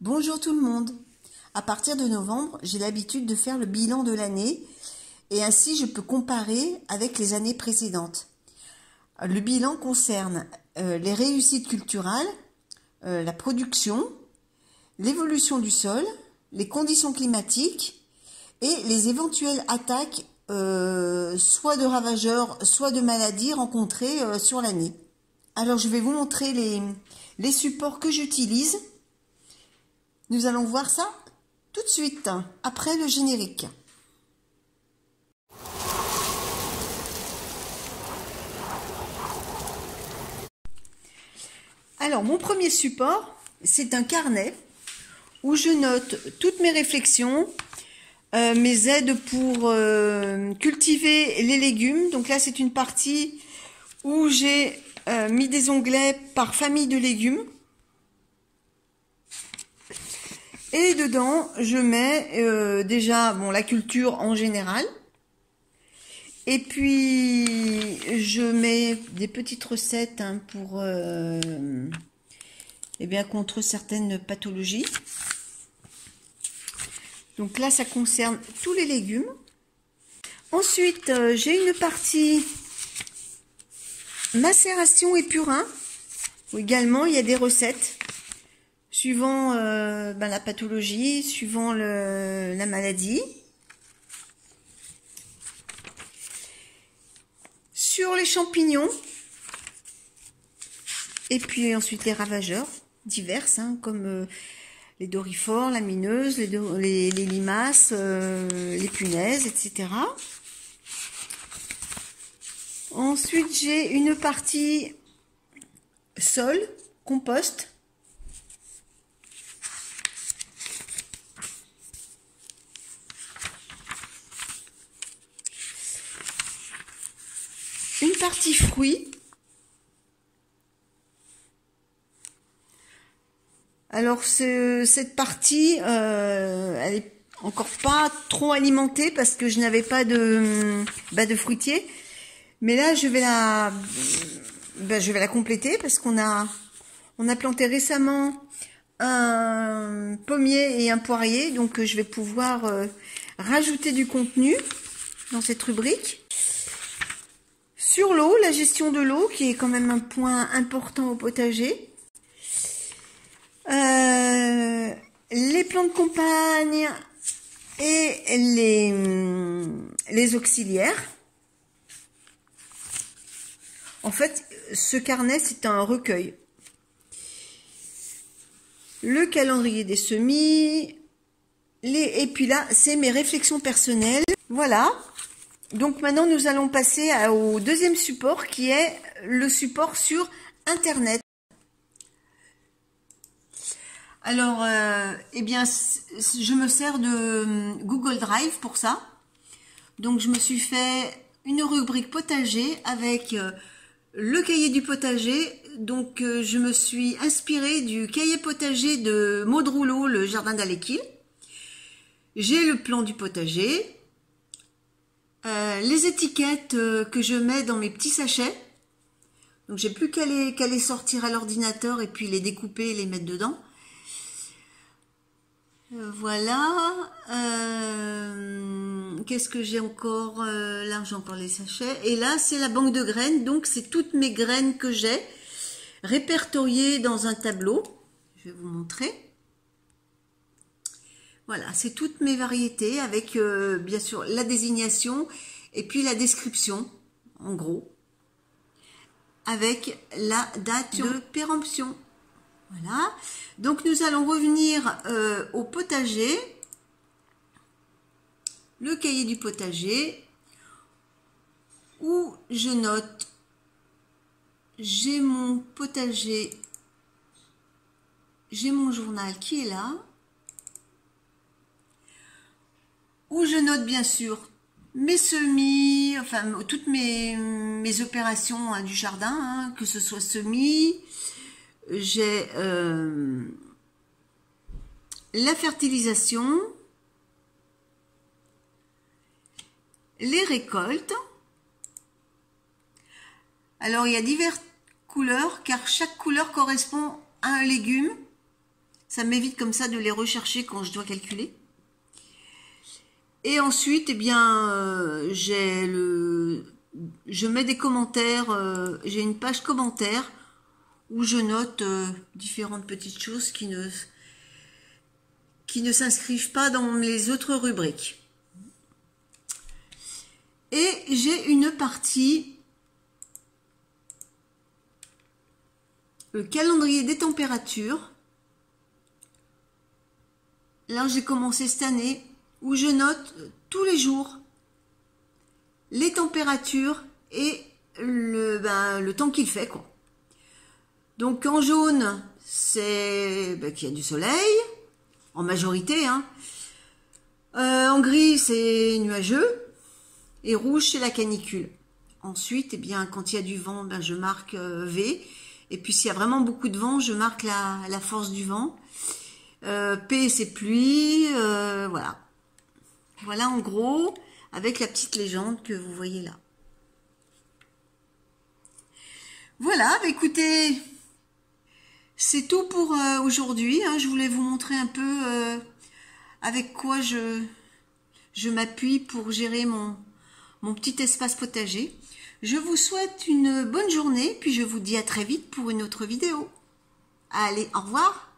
Bonjour tout le monde. À partir de novembre, j'ai l'habitude de faire le bilan de l'année et ainsi je peux comparer avec les années précédentes. Le bilan concerne les réussites culturelles, la production, l'évolution du sol, les conditions climatiques et les éventuelles attaques soit de ravageurs, soit de maladies rencontrées sur l'année. Alors je vais vous montrer les supports que j'utilise. Nous allons voir ça tout de suite, après le générique. Alors, mon premier support, c'est un carnet où je note toutes mes réflexions, mes aides pour cultiver les légumes. Donc là, c'est une partie où j'ai mis des onglets par famille de légumes. Et dedans, je mets déjà la culture en général. Et puis, je mets des petites recettes pour contre certaines pathologies. Donc là, ça concerne tous les légumes. Ensuite, j'ai une partie macération et purin, où également il y a des recettes. Suivant la pathologie, suivant la maladie. Sur les champignons. Et puis ensuite les ravageurs divers, comme les doryphores, la mineuse, les limaces, les punaises, etc. Ensuite, j'ai une partie sol, compost. Une partie fruits. Alors cette partie, elle est encore pas trop alimentée parce que je n'avais pas de fruitier. Mais là, je vais la compléter parce qu'on a planté récemment un pommier et un poirier. Donc je vais pouvoir rajouter du contenu dans cette rubrique. Sur l'eau, la gestion de l'eau, qui est quand même un point important au potager. Les plantes de campagne et les auxiliaires. En fait, ce carnet, c'est un recueil. Le calendrier des semis. Et puis là, c'est mes réflexions personnelles. Voilà. Donc maintenant, nous allons passer au deuxième support qui est le support sur Internet. Alors, je me sers de Google Drive pour ça. Donc, je me suis fait une rubrique potager avec le cahier du potager. Donc, je me suis inspirée du cahier potager de Maud Rouleau, le jardin d'Alequil. J'ai le plan du potager. Les étiquettes que je mets dans mes petits sachets. Donc j'ai plus qu'à les sortir à l'ordinateur et puis les découper et les mettre dedans. Voilà. Qu'est-ce que j'ai encore? L'argent pour les sachets. Et là, c'est la banque de graines. Donc c'est toutes mes graines que j'ai répertoriées dans un tableau. Je vais vous montrer. Voilà, c'est toutes mes variétés avec bien sûr la désignation et puis la description, en gros, avec la date de péremption. Voilà, donc nous allons revenir au potager, le cahier du potager, où je note, j'ai mon potager, j'ai mon journal qui est là, où je note bien sûr mes semis, enfin toutes mes opérations du jardin, que ce soit semis, j'ai la fertilisation, les récoltes. Alors il y a diverses couleurs car chaque couleur correspond à un légume. Ça m'évite comme ça de les rechercher quand je dois calculer. Et ensuite, eh bien, je mets des commentaires, j'ai une page commentaires où je note différentes petites choses qui ne s'inscrivent pas dans les autres rubriques. Et j'ai une partie, le calendrier des températures. Là, j'ai commencé cette année, où je note tous les jours les températures et le temps qu'il fait, quoi. Donc en jaune, c'est qu'il y a du soleil, en majorité, hein. En gris, c'est nuageux, et rouge, c'est la canicule. Ensuite, eh bien, quand il y a du vent, je marque V, et puis s'il y a vraiment beaucoup de vent, je marque la force du vent. P, c'est pluie, voilà. Voilà en gros, avec la petite légende que vous voyez là. Voilà, écoutez, c'est tout pour aujourd'hui. Hein. Je voulais vous montrer un peu avec quoi je m'appuie pour gérer mon petit espace potager. Je vous souhaite une bonne journée, puis je vous dis à très vite pour une autre vidéo. Allez, au revoir!